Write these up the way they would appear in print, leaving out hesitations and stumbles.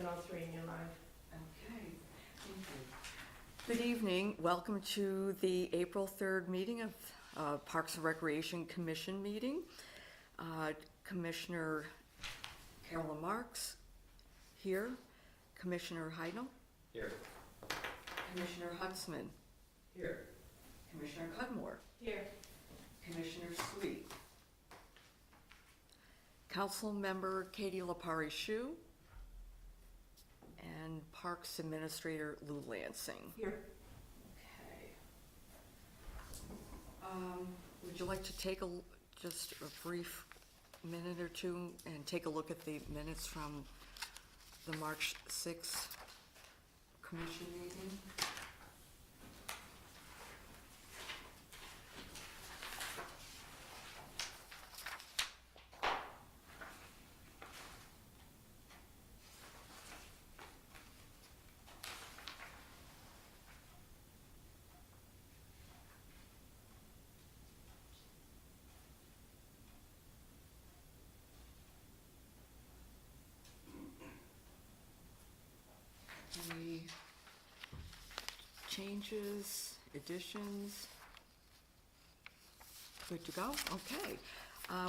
all three in your life. Okay, thank you. Good evening. Welcome to the April 3rd meeting of Parks and Recreation Commission meeting. Commissioner Carolyn Marks here. Commissioner Heidel. Here. Commissioner Huntsman. Here. Commissioner Cudmore. Here. Commissioner Sweet. Council Member Katie Lapari-Shu. And Parks Administrator Lou Lansing. Here. Okay. Would you like to take just a brief minute or two and take a look at the minutes from the March 6th commission meeting? Any changes, additions? Good to go? Okay.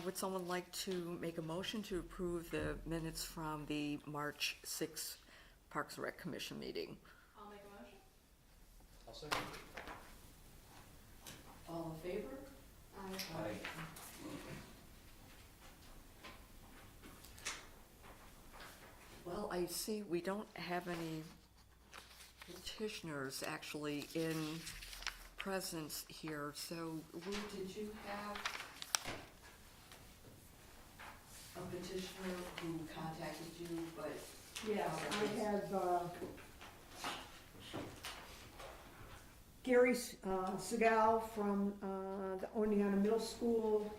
Would someone like to make a motion to approve the minutes from the March 6th Parks and Rec Commission meeting? I'll make a motion. I'll second. All in favor? Aye. Well, I see we don't have any petitioners actually in presence here, so Lou, did you have a petitioner who contacted you, but? Yes, I have, Gary Segal from the Oneonta Middle School.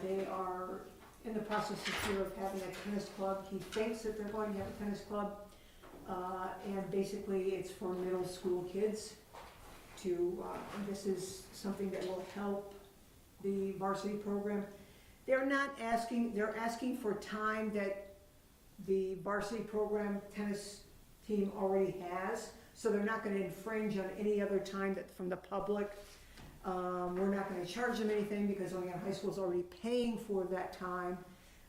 They are in the process here of having a tennis club. He thinks that they're going to have a tennis club, and basically it's for middle school kids to, and this is something that will help the varsity program. They're asking for time that the varsity program tennis team already has, so they're not gonna infringe on any other time that from the public. We're not gonna charge them anything because Oneonta High School is already paying for that time.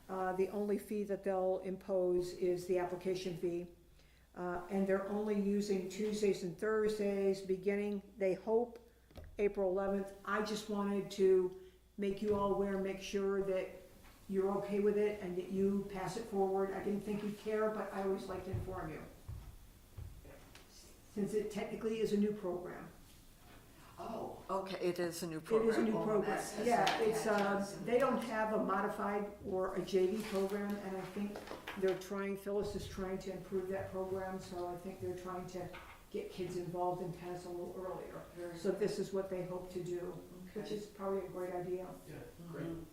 The only fee that they'll impose is the application fee. And they're only using Tuesdays and Thursdays, beginning, they hope, April 11th. I just wanted to make you all aware, make sure that you're okay with it and that you pass it forward. I didn't think you'd care, but I always like to inform you, since it technically is a new program. Oh, okay, it is a new It program. is a new Oh, program. that's- Yeah, that's- it's, that's- they don't have a modified or a JV program, and I think Phyllis is trying to improve that program, so I think they're trying to get kids involved in tennis a little earlier. Very So this is what they hope to do, which Okay. is probably a great idea. Yeah, great. Mhm.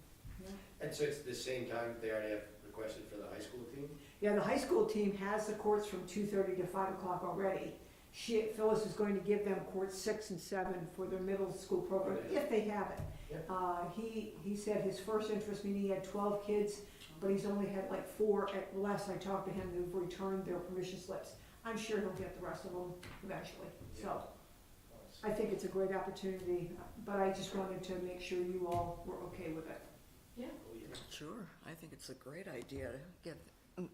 And so it's the same time they already have requested for the high school team? Yeah, the high school team has the courts from 2:30 to 5 o'clock already. Phyllis is going to give them courts 6 and 7 for their middle school program, Oh, yeah. if they have it. Yeah. He said his first interest meeting, he had 12 kids, but he's only had like 4 at last I talked to him who've returned their permission slips. I'm sure he'll get the rest of them eventually, so I think it's a great opportunity, but I just wanted to make sure you all were okay with it. Yeah. Oh, yeah. Sure, I think it's a great idea to get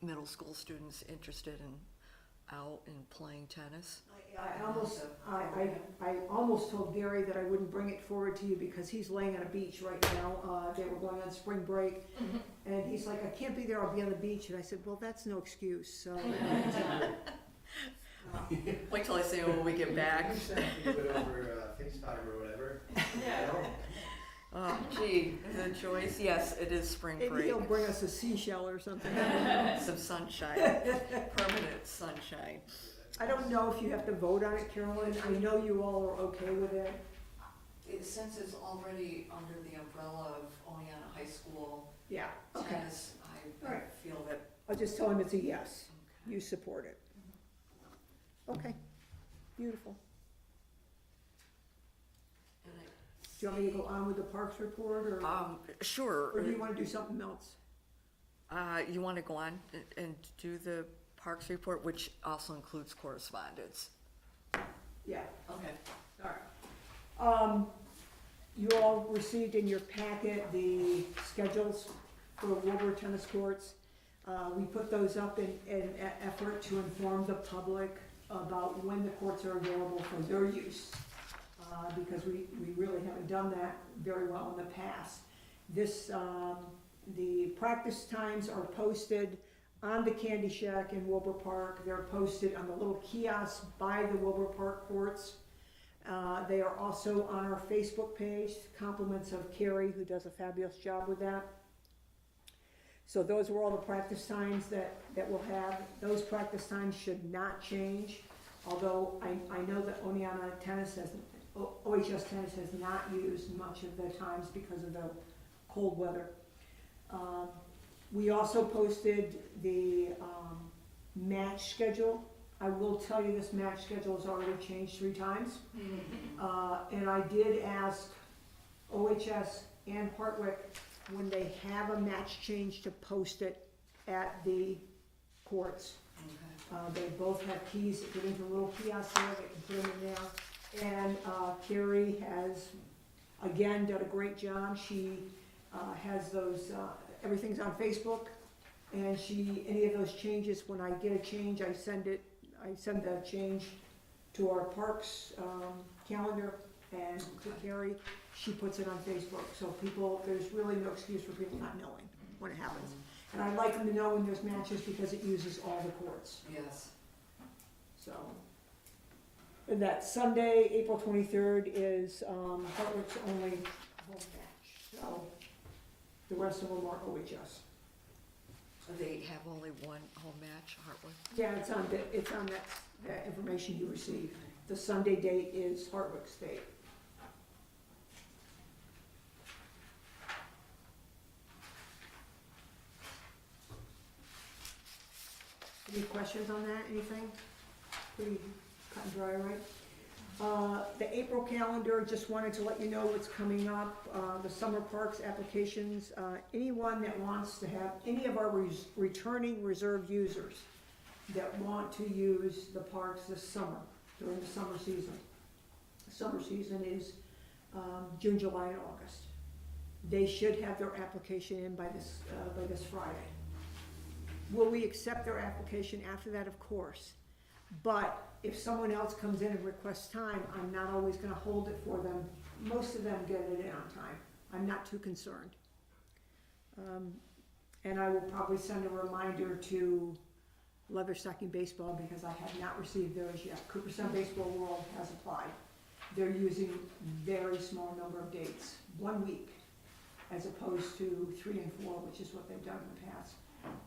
middle school students interested in out and playing tennis. I almost told Gary that I wouldn't bring it forward to you because he's laying on a beach right now. They were going on spring break, and he's like, I can't be there, I'll be on the beach. And I said, well, that's no excuse, so. Wait till I say when we get back. You said you put over FaceTime or whatever. Yeah. You know? Oh, gee, the choice, yes, it is spring Maybe break. he'll bring us a seashell or something. Some sunshine, permanent sunshine. I don't know if you have to vote on it, Carolyn. I know you all are okay with it. Since it's already under the umbrella of Oneonta High School Yeah, okay. tennis, I Alright. feel that. I'll just tell him it's a yes. Okay. You support it. Okay, beautiful. And I Do you want me to go on with the parks report, or Sure. do you want to do something else? You want to go on and do the Parks report, which also includes correspondence. Yeah, Okay. all right. You all received in your packet the schedules for Wilbur Tennis Courts. We put those up in an effort to inform the public about when the courts are available for their use, because we really haven't done that very well in the past. The practice times are posted on the Candy Shack in Wilbur Park. They're posted on the little kiosk by the Wilbur Park courts. They are also on our Facebook page, compliments of Carrie, who does a fabulous job with that. So those were all the practice times that we'll have. Those practice times should not change, although I know that OHS Tennis has not used much of the times because of the cold weather. We also posted the match schedule. I will tell you this match schedule has already changed 3 times. And I did ask OHS and Hartwick, when they have a match change, to post it at the courts. They both have keys that get into a little kiosk there, they can put them in there. And Carrie has, again, done a great job. She has those, everything's on Facebook, and any of those changes, when I get a change, I send the change to our parks calendar and to Carrie. She puts it on Facebook, so there's really no excuse for people not knowing when it happens. And I like them to know when there's matches because it uses all the courts. Yes. So, and that Sunday, April 23rd, is Hartwick's only home match. So the rest of them are OHS. They have only one home match, Hartwick? Yeah, it's on that information you received. The Sunday date is Hartwick's date. Any questions on that, anything? Pretty cut and dry, right? The April calendar, just wanted to let you know what's coming up. The summer parks applications, anyone that wants to have, any of our returning reserve users that want to use the parks this summer, during the summer season. The summer season is June, July, and August. They should have their application in by this Friday. Will we accept their application after that? Of course. But if someone else comes in and requests time, I'm not always gonna hold it for them. Most of them get it in on time. I'm not too concerned. And I will probably send a reminder to Leatherstocking Baseball, because I have not received theirs yet. Cooperstown Baseball World has applied. They're using very small number of dates, 1 week, as opposed to 3 and 4, which is what they've done in the past.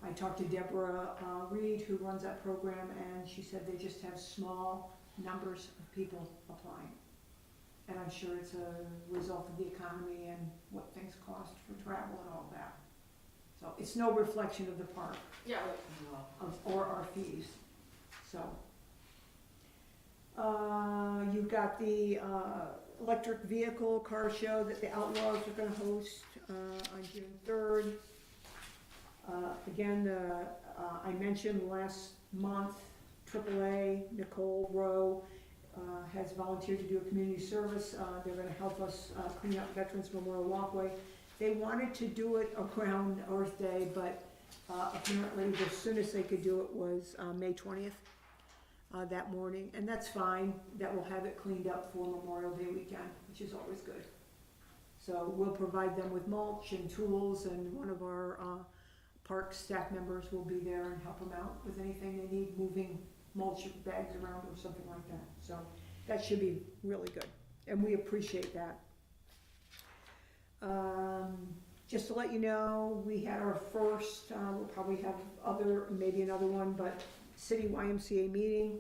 I talked to Deborah Reed, who runs that program, and she said they just have small numbers of people applying. And I'm sure it's a result of the economy and what things cost for travel and all that. So it's no reflection of the park. Yeah. Or our fees, so. You've got the electric vehicle car show that the Outlaws are gonna host on June 3rd. Again, I mentioned last month, AAA, Nicole Rowe, has volunteered to do a community service. They're gonna help us clean up Veterans Memorial Walkway. They wanted to do it around Earth Day, but apparently the soonest they could do it was May 20th, that morning, and that's fine. That will have it cleaned up for Memorial Day weekend, which is always good. So we'll provide them with mulch and tools, and one of our park staff members will be there and help them out with anything they need, moving mulch bags around or something like that. So that should be really good, and we appreciate that. Just to let you know, we had our first, we'll probably have maybe another one, but City YMCA meeting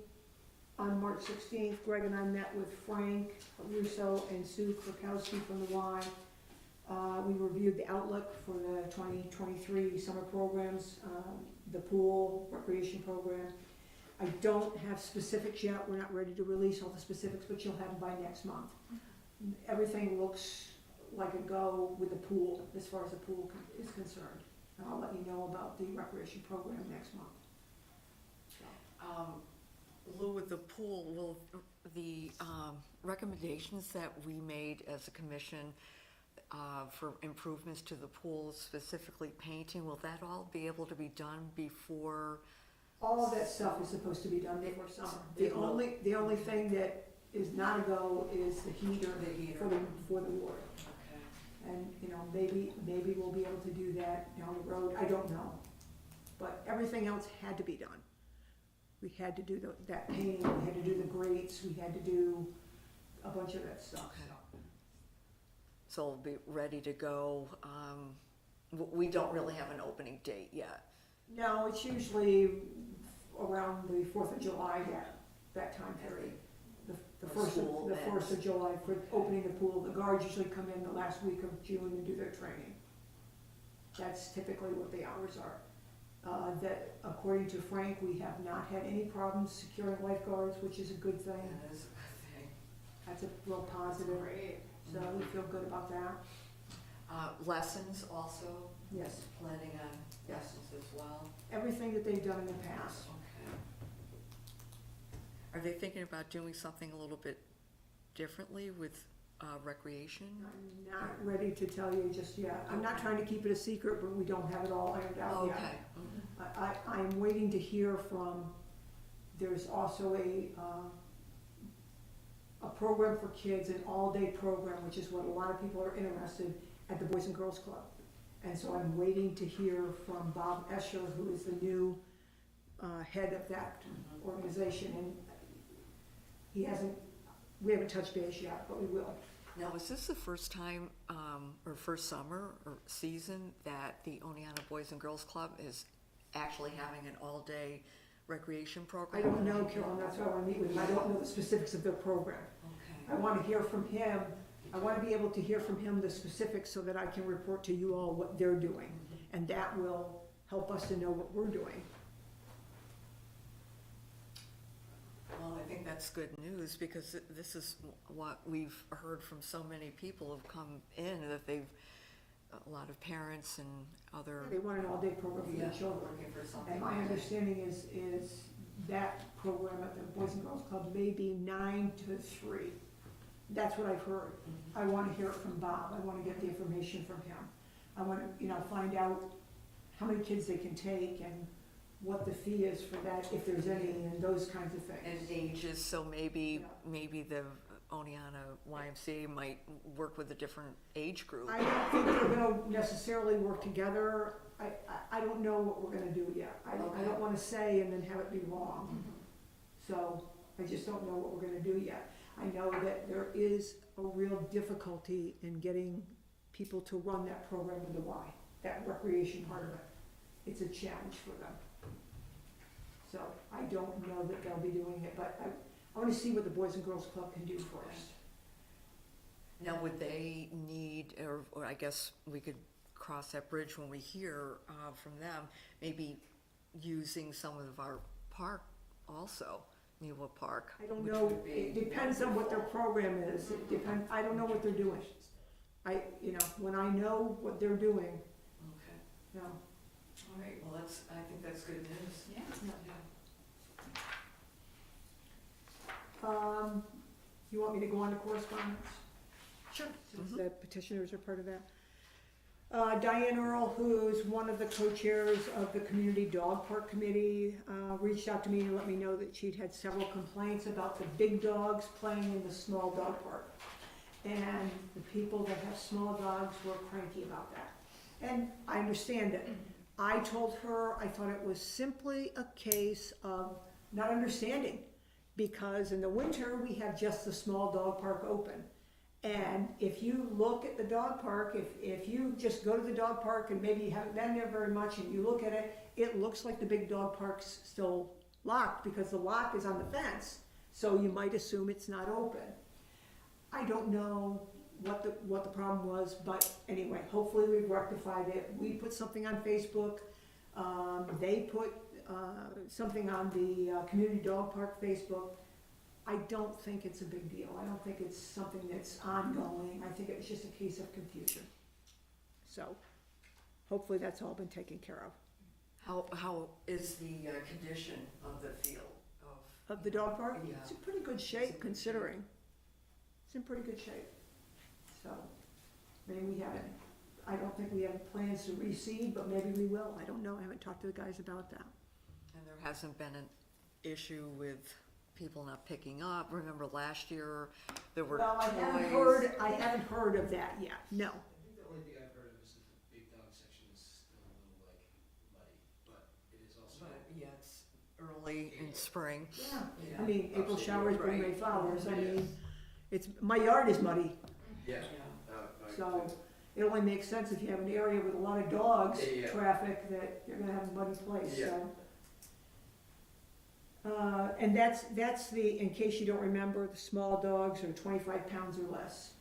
on March 16th. Greg and I met with Frank Russo and Sue Krakowski from the Y. We reviewed the outlook for the 2023 summer programs, the pool, recreation program. I don't have specifics yet. We're not ready to release all the specifics, but you'll have them by next month. Everything looks like a go with the pool, as far as the pool is concerned. And I'll let you know about the recreation program next month. Lou, with the pool, will the recommendations that we made as a commission for improvements to the pool, specifically painting, will that all be able to be done before? All of that stuff is supposed to be done before summer. It will. The only thing that is not a go is the heater The heater. for the water. Okay. And, you know, maybe we'll be able to do that down the road, I don't know. But everything else had to be done. We had to do that painting, we had to do the grates, we had to do a bunch of that stuff. Okay. So it'll be ready to go. We don't really have an opening date yet. No, it's usually around the 4th of July, that time period. The The school ends. 1st of July for opening the pool. The guards usually come in the last week of June and do their training. That's typically what the hours are. That according to Frank, we have not had any problems securing lifeguards, which is a good thing. That is a good thing. That's a real positive. Great. So we feel good about that. Lessons also, Yes, planning on lessons as well. everything that they've done in the past. Okay. Are they thinking about doing something a little bit differently with recreation? I'm not ready to tell you just yet. I'm not trying to keep it a secret, but we don't have it all ironed out yet. Okay. Mhm. I'm waiting to hear from, there's also a program for kids, an all-day program, which is what a lot of people are interested at the Boys and Girls Club. And so I'm waiting to hear from Bob Escher, who is the new head of that organization, and we haven't touched base yet, but we will. Now, is this the first time, or first summer or season that the Oneonta Boys and Girls Club is actually having an all-day recreation I program? don't know, Carolyn, that's why I want to meet with him. I don't know the specifics of their program. I Okay. want to hear from him. I want to be able to hear from him the specifics so that I can report to you all what they're doing. And that will help us to know what we're doing. Well, I think that's good news, because this is what we've heard from so many people who've come in, that a lot of parents and other. They want an all-day program for Yeah, the children. looking for something. And my understanding is that program at the Boys and Girls Club may be 9 to 3. That's what I've heard. Mhm. I want to hear it from Bob. I want to get the information from him. I want to, find out how many kids they can take and what the fee is for that, if there's any, and those kinds of things. And ages, so maybe Yeah. the Oneonta YMCA might work with a different age group. I don't think they're gonna necessarily work together. I don't know what we're gonna do yet. I Okay. don't wanna say and then have it be wrong. So I just don't know what we're gonna do yet. I know that there is a real difficulty in getting people to run that program with the Y, that recreation part of it. It's a challenge for them. So I don't know that they'll be doing it, but I wanna see what the Boys and Girls Club can do first. Now, would they need, or I guess we could cross that bridge when we hear from them, maybe using some of our park also, Newa Park? I don't which know, would be it depends on what their program is, I don't know what they're doing. When I know what they're doing, Okay, you know, all right, well, I think that's good news. Yeah. You want me to go on to correspondence? Sure. Since the petitioners are part of that. Diane Earl, who's one of the co-chairs of the Community Dog Park Committee, reached out to me and let me know that she'd had several complaints about the big dogs playing in the small dog park. And the people that have small dogs were cranky about that. And I understand it. I told her I thought it was simply a case of not understanding, because in the winter, we have just the small dog park open. And if you look at the dog park, if you just go to the dog park and maybe you haven't been there very much and you look at it, it looks like the big dog park's still locked because the lock is on the fence, so you might assume it's not open. I don't know what the problem was, but anyway, hopefully we've rectified it. We put something on Facebook, they put something on the Community Dog Park Facebook. I don't think it's a big deal. I don't think it's something that's ongoing. I think it was just a case of confusion. So, hopefully that's all been taken care of. How is the condition of the field? of the dog park? Yeah. It's in pretty good shape considering. It's in pretty good shape. So, maybe we haven't, I don't think we have plans to reseed, but maybe we will. I don't know. I haven't talked to the guys about that. And there hasn't been an issue with people not picking up. Remember last year, there were Well, toys. I haven't heard of that yet, no. I think the only thing I've heard of is that the big dog section is still a little like muddy, but it is also. But yeah, it's early in spring. Yeah. Yeah. I mean, April showers bring May Right. flowers. I mean, my yard is muddy, Yeah. so it only makes sense if you have an area with a lot of dogs, Yeah. traffic, that you're gonna have a muddy place, Yeah. so. And that's the, in case you don't remember, the small dogs are 25 pounds or less.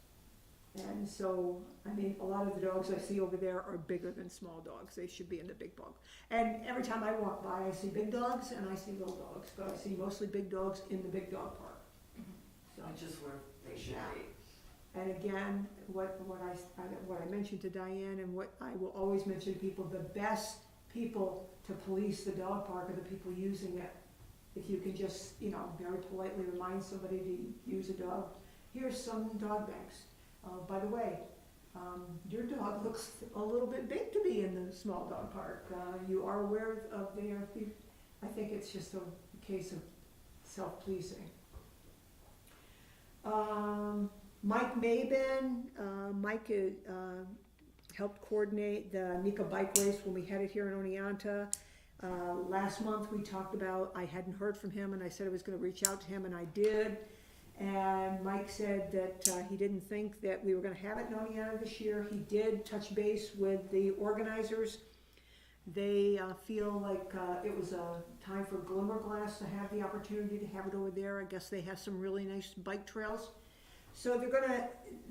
And so, I mean, a lot of the dogs I see over there are bigger than small dogs. They should be in the big dog. And every time I walk by, I see big dogs and I see little dogs, but I see mostly big dogs in the big dog park. So, Which is where they should be. and again, what I mentioned to Diane and what I will always mention to people, the best people to police the dog park are the people using it. If you can just, very politely remind somebody to use a dog, here's some dog banks. By the way, your dog looks a little bit big to be in the small dog park. You are aware of their, I think it's just a case of self-policing. Mike Mabin, Mike helped coordinate the Nika bike race when we had it here in Oneonta. Last month we talked about, I hadn't heard from him and I said I was gonna reach out to him and I did. And Mike said that he didn't think that we were gonna have it in Oneonta this year. He did touch base with the organizers. They feel like it was a time for Glimmerglass to have the opportunity to have it over there. I guess they have some really nice bike trails. So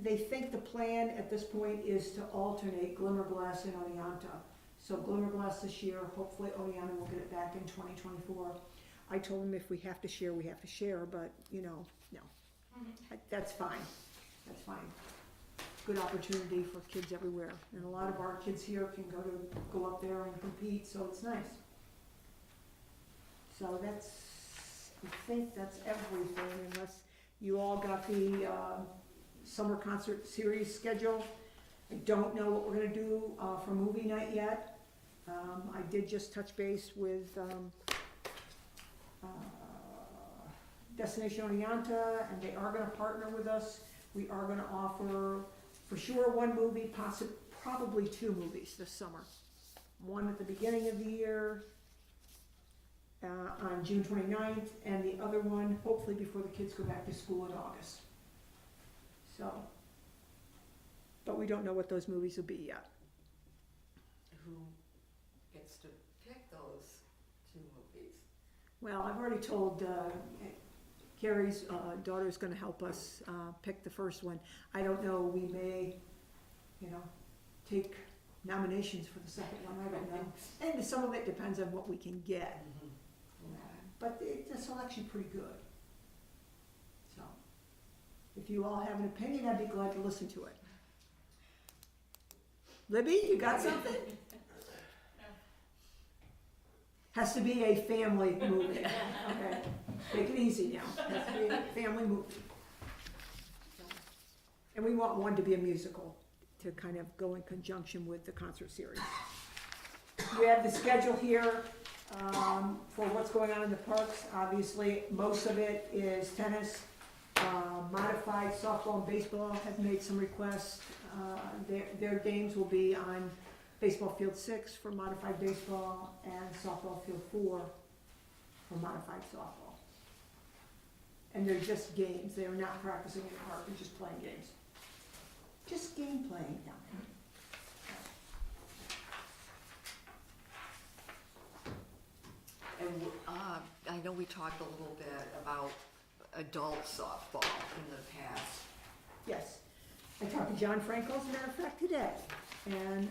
they think the plan at this point is to alternate Glimmerglass and Oneonta. So Glimmerglass this year, hopefully Oneonta will get it back in 2024. I told them if we have to share, we have to share, but, no. That's fine, that's fine. Good opportunity for kids everywhere, and a lot of our kids here can go up there and compete, so it's nice. So I think that's everything, unless you all got the summer concert series schedule. I don't know what we're gonna do for movie night yet. I did just touch base with Destination Oneonta, and they are gonna partner with us. We are gonna offer, for sure, one movie, probably two movies this summer. One at the beginning of the year, on June 29th, and the other one, hopefully before the kids go back to school in August. So, but we don't know what those movies will be yet. Who gets to pick those two movies? Well, I've already told, Carrie's daughter's gonna help us pick the first one. I don't know, we may, take nominations for the second one, I don't know. And some of it depends on what we can get. But the selection's pretty good. So, if you all have an opinion, I'd be glad to listen to it. Libby, you got something? Has to be a family movie. Okay, take it easy now. Has to be a family movie. And we want one to be a musical, to kind of go in conjunction with the concert series. We have the schedule here for what's going on in the parks. Obviously, most of it is tennis. Modified softball and baseball have made some requests. Their games will be on baseball field 6 for modified baseball and softball field 4 for modified softball. And they're just games. They are not practicing in the park. They're just playing games. Just game playing down there. And I know we talked a little bit about adult softball in the past. Yes. I talked to John Franco, as a matter of fact, today. And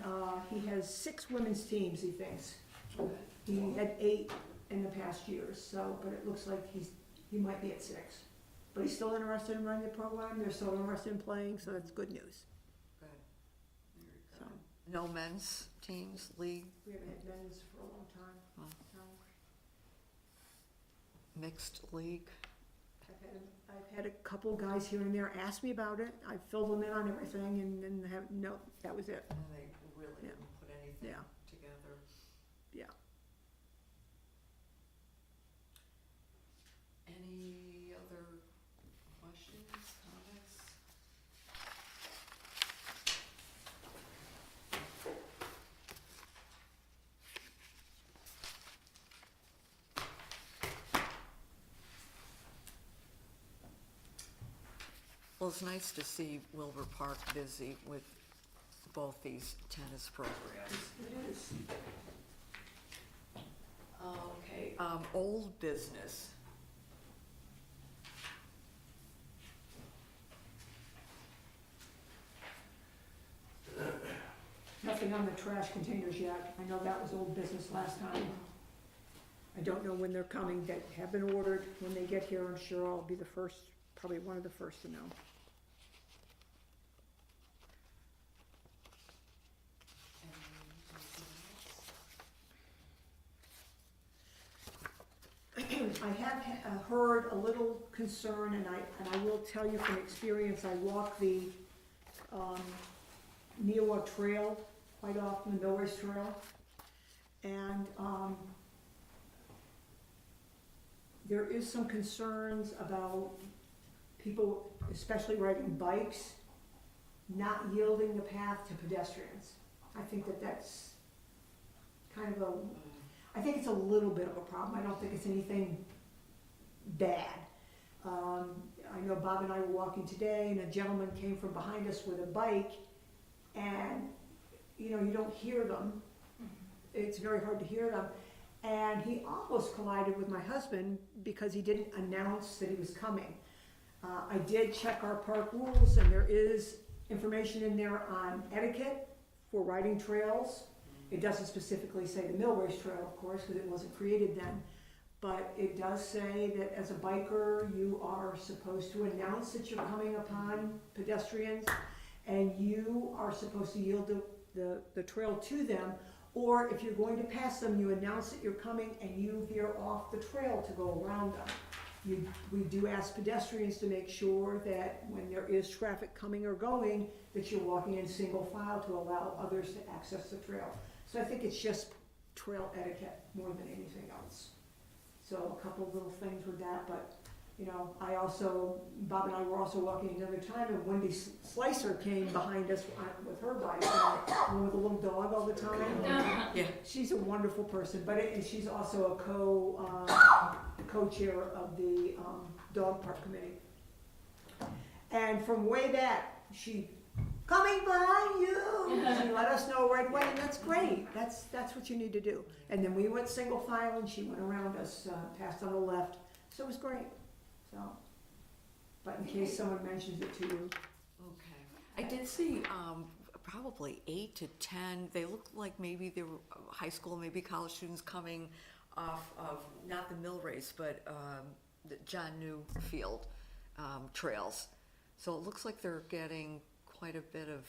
he has 6 women's teams, he thinks. He had 8 in the past years, so, but it looks like he might be at 6. But he's still interested in running the program, they're still interested in playing, so that's good news. Good. Very So, good. No men's teams, league? we haven't had men's for a long time. Oh. So. mixed league? I've had a couple guys here and there ask me about it. I filled them in on everything and then no, that was it. And they really Yeah. didn't put anything Yeah. together. Yeah. Any other questions, comments? Well, it's nice to see Wilbur Park busy with both these tennis programs. It is. Okay, old business. Nothing on the trash containers yet. I know that was old business last time. I don't know when they're coming, that have been ordered. When they get here, I'm sure I'll be the first, probably one of the first to know. I have heard a little concern, and I will tell you from experience, I walk the Neowa Trail quite often, the Millrace Trail, and there is some concerns about people, especially riding bikes, not yielding the path to pedestrians. I think that that's kind of I think it's a little bit of a problem. I don't think it's anything bad. I know Bob and I were walking today, and a gentleman came from behind us with a bike, and you know, you don't hear them. It's very hard to hear them. And he almost collided with my husband because he didn't announce that he was coming. I did check our park rules, and there is information in there on etiquette for riding trails. It doesn't specifically say the Millrace Trail, of course, because it wasn't created then. But it does say that as a biker, you are supposed to announce that you're coming upon pedestrians, and you are supposed to yield the trail to them. Or if you're going to pass them, you announce that you're coming and you veer off the trail to go around them. We do ask pedestrians to make sure that when there is traffic coming or going, that you're walking in single file to allow others to access the trail. So I think it's just trail etiquette more than anything else. So a couple of little things with that, but you know, Bob and I were also walking another time, and Wendy Slicer came behind us with her bike, and with a little dog all the time. Yeah. She's a wonderful person, but she's also a co-chair of the dog park committee. And from way back, she coming behind you. She let us know right away, and that's great. That's what you need to do. And then we went single file, and she went around us, passed on the left. So it was great. So, but in case someone mentions it to you. Okay. I did see probably 8 to 10, they looked like maybe they were high school, maybe college students coming off of, not the mill race, but the John New Field trails. So it looks like they're getting quite a bit of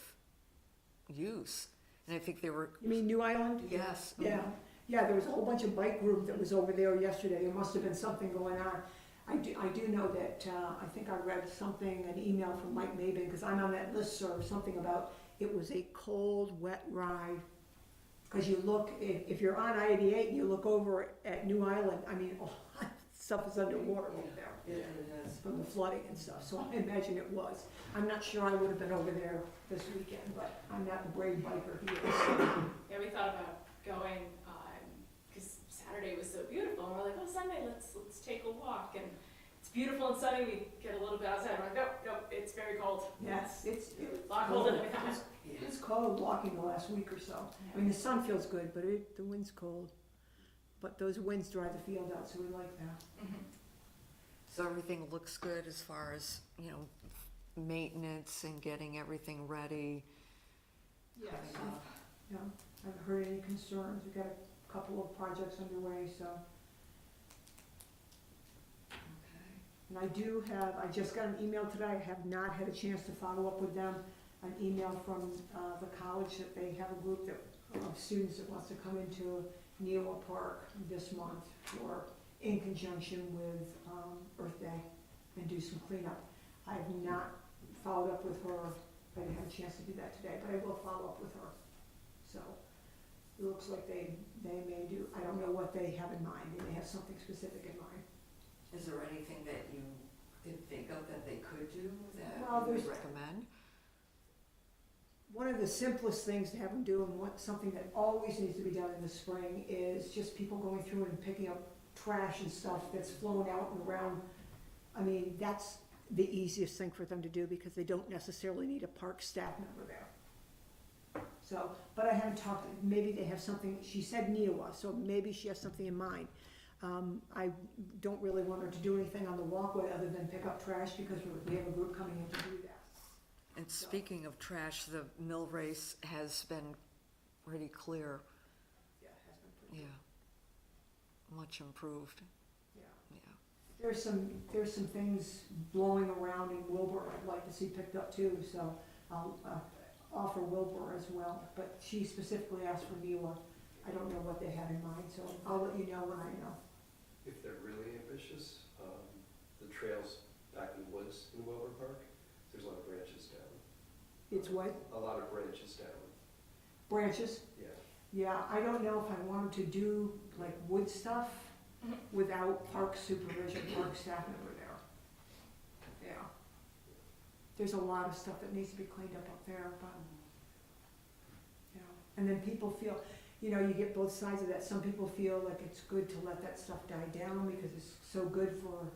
use. And I think they were, You mean New Island? yes. Yeah, yeah, there was a whole bunch of bike group that was over there yesterday. There must have been something going on. I do know that, I think I read something, an email from Mike Maben, because I'm on that listserv, something about it was a cold, wet ride. Because you look, if you're on I-88 and you look over at New Island, I mean, all stuff is underwater over there. It is. From the flooding and stuff, so I imagine it was. I'm not sure I would have been over there this weekend, but I'm not the brave biker he is. Yeah, we thought about going, because Saturday was so beautiful, and we're like, oh, Sunday, let's take a walk, and it's beautiful and sunny, we get a little bit outside, we're like, nope, it's very cold. Yes, it's A lot colder than we thought. It's cold walking the last week or so. I mean, the sun feels good, but the wind's cold. But those winds dry the field out, so we like that. Mhm. So everything looks good as far as, you know, maintenance and getting everything ready. Yes. coming up. Yeah, I haven't heard any concerns. We've got a couple of projects underway, so. Okay. And I just got an email today. I have not had a chance to follow up with them. An email from the college that they have a group of students that wants to come into Neowa Park this month for in conjunction with Earth Day and do some cleanup. I have not followed up with her, I didn't have a chance to do that today, but I will follow up with her. So it looks like they may do, I don't know what they have in mind, they may have something specific in mind. Is there anything that you could think of that they could do Well, that you would there's- recommend? One of the simplest things to have them do, and something that always needs to be done in the spring, is just people going through and picking up trash and stuff that's flown out and around. I mean, that's the easiest thing for them to do, because they don't necessarily need a park staff member there. So, but I haven't talked, maybe they have something, she said Neowa, so maybe she has something in mind. I don't really want her to do anything on the walkway other than pick up trash, because we have a group coming in to do that. And speaking of trash, the mill race has been pretty clear, Yeah, it has been pretty yeah. Much improved, good, yeah. yeah. There's some things blowing around in Wilbur I'd like to see picked up too, so I'll offer Wilbur as well. But she specifically asked for Neola. I don't know what they have in mind, so I'll let you know when I know. If they're really ambitious, the trails back in the woods in Wilbur Park, there's a lot of branches down. It's what? A lot of branches down, Branches? yeah. Yeah, I don't know if I wanted to do like wood stuff without park supervision, park staff member there. Yeah. There's a lot of stuff that needs to be cleaned up there, but, you know, and then people feel, you know, you get both sides of that. Some people feel like it's good to let that stuff die down because it's so good for,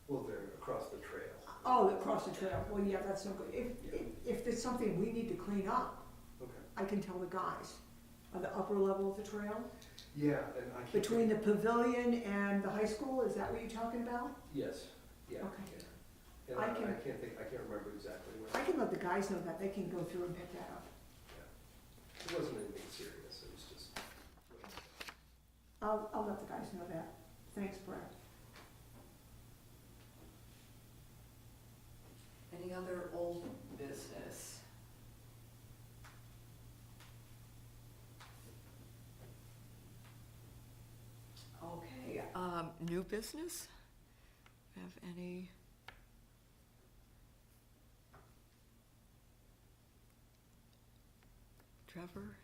Well, they're across the trail. oh, across the trail. Well, yeah, that's no good. If there's something we need to clean up, Okay. I can tell the guys on the upper level of the trail. Yeah, and I can't. Between the pavilion and the high school, is that what you're talking about? Yes, yeah, Okay. yeah. And I I can- can't remember exactly where. I can let the guys know that, they can go through and pick that up. Yeah. It wasn't anything serious, it was just. I'll let the guys know that. Thanks, Brad. Any other old business? Okay, new business? Have any? Trevor,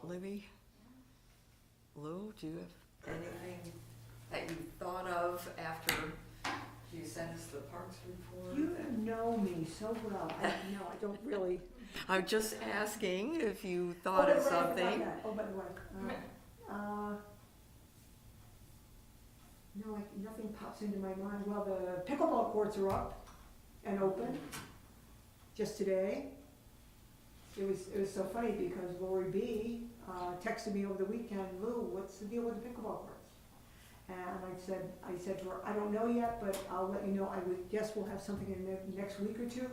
Libby, Lou, do you have anything that you thought of after you sent us the parks report? You that- know me so well. No, I don't really. I'm just asking if you Oh, thought by of the way, I forgot something. that. Oh, by the way, no, nothing pops into my mind. Well, the pickleball courts are up and open just today. It was so funny because Lori B. Texted me over the weekend, Lou, what's the deal with the pickleball courts? And I said to her, I don't know yet, but I'll let you know. I would guess we'll have something in the next week or two.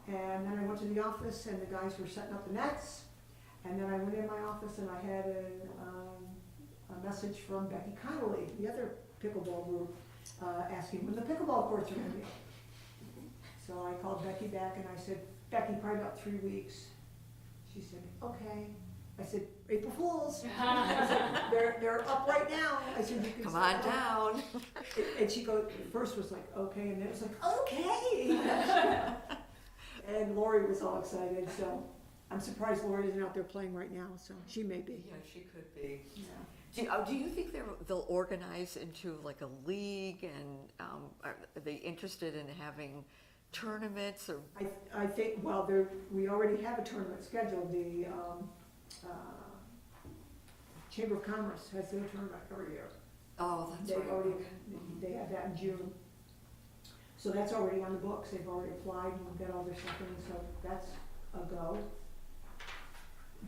And then I went to the office and the guys were setting up the nets. And then I went in my office and I had a message from Becky Connolly, the other pickleball group, asking when the pickleball courts are gonna be. So I called Becky back and I said, Becky, probably about 3 weeks. She said, okay. I said, April Fools. I said, they're up right now. I said, you can Come sign on up." down. And she goes, first was like, okay, and then it was like, okay. And Lori was all excited, so I'm surprised Lori isn't out there playing right now, so she may be. Yeah, she could be. Yeah. Do you think they'll organize into like a league, and are they interested in having tournaments or? I think, well, we already have a tournament scheduled. The Chamber of Commerce has their tournament every year. Oh, that's They've right. already, okay. they have that in June. So that's already on the books, they've already applied and got all their stuff in, so that's a go.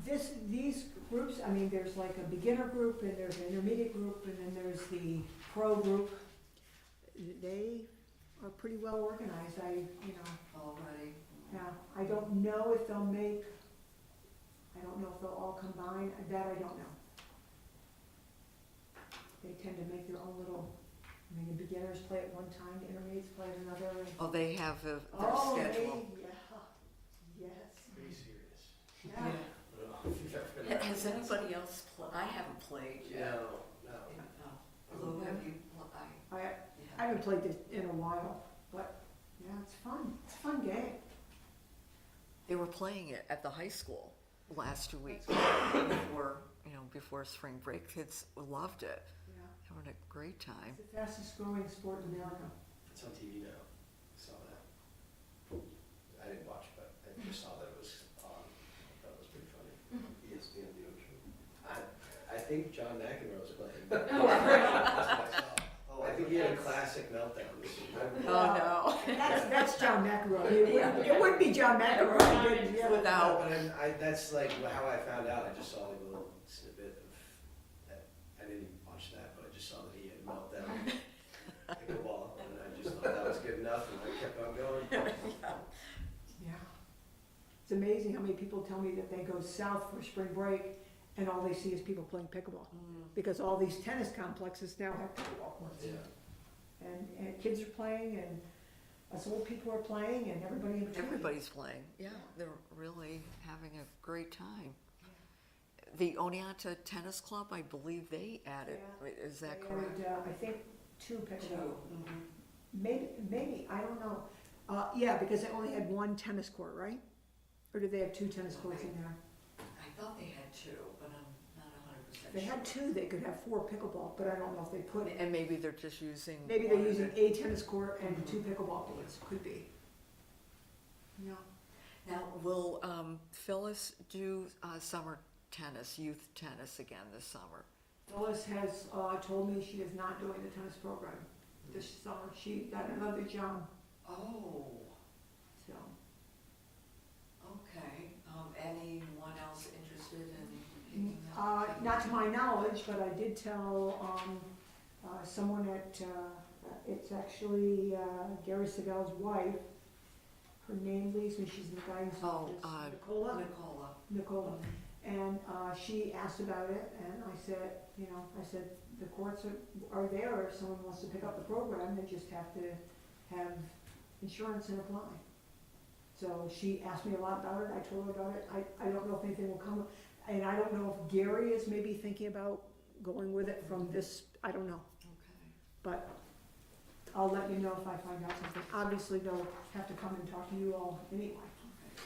These groups, I mean, there's like a beginner group, and there's an intermediate group, and then there's the pro group. They are pretty well organized, Already. yeah, I don't know if they'll all combine, that I don't know. They tend to make their own little, I mean, the beginners play at one time, the intermediates play at another. and- Oh, they have their Oh, schedule. yes, Pretty serious. yeah. I don't know if you've ever been there. Has anybody else I haven't played yet. No, no. Lou, have you? I I haven't played it in a while, but, yeah, it's fun. It's a fun game. They were playing it at the high school last 2 weeks before spring break. Kids loved it, Yeah. having a great time. It's the fastest growing sport in America. It's on TV now. I saw that. I didn't watch, but I just saw that it was on. That was pretty funny. ESPN The Ocean. I think John McEnroe was playing. That's what I saw. I think he had a classic meltdown. Oh, That's John McEnroe. It wouldn't be John McEnroe. if he didn't, yeah. no, without, But that's like how I found out. I just saw like a little snippet of that. I didn't even watch that, but I just saw that he had a meltdown. Pickleball, and I just thought that was good enough, and I kept on going. Yeah. It's amazing how many people tell me that they go south for spring break and all they see is people playing pickleball. Because all these tennis complexes now have pickleball courts. Yeah. And kids are playing and us old people are playing and everybody in between. everybody's playing. Yeah, they're really having a great time. The Oneonta Tennis Club, I believe they added, is that They correct? added, I think 2 pickleball. Mhm. Maybe, I don't know. Yeah, because they only had 1 tennis court, right? Or did they have 2 tennis courts in there? I thought they had 2, but I'm not 100% If they had 2, they could have 4 pickleball, but I don't know if they put it. And maybe they're just using. Maybe they're one of using the- a tennis court and 2 pickleball courts, could be. Yeah. Now, will Phyllis do summer tennis, youth tennis again this summer? Phyllis has told me she is not doing the tennis program this summer. She got another job, Oh, so. okay. Anyone else interested in picking up? Not to my knowledge, but I did tell someone at, it's actually Gary Segal's wife. Her name leaves me, she's in the guidance Oh, office. Nicola? Nicola. And she asked about it, and I said, the courts are there if someone wants to pick up the program, they just have to have insurance and apply. So she asked me a lot about it, I told her about it, I don't know if anything will come, and I don't know if Gary is maybe thinking about going with it from this, I don't know, Okay. but I'll let you know if I find out something. Obviously, they'll have to come and talk to you all anyway. Okay.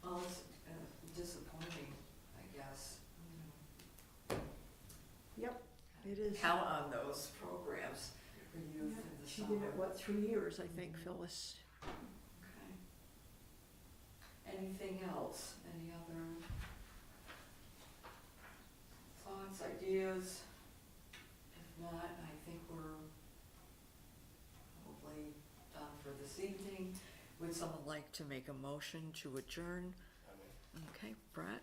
Well, it's disappointing, I guess. Yep, it is. Count on those programs for youth in the She summer. did it, 3 years, I think, Phyllis. Okay. Anything else? Any other thoughts, ideas? If not, I think we're probably done for this evening. Would someone like to make a motion to adjourn? Okay, Brett?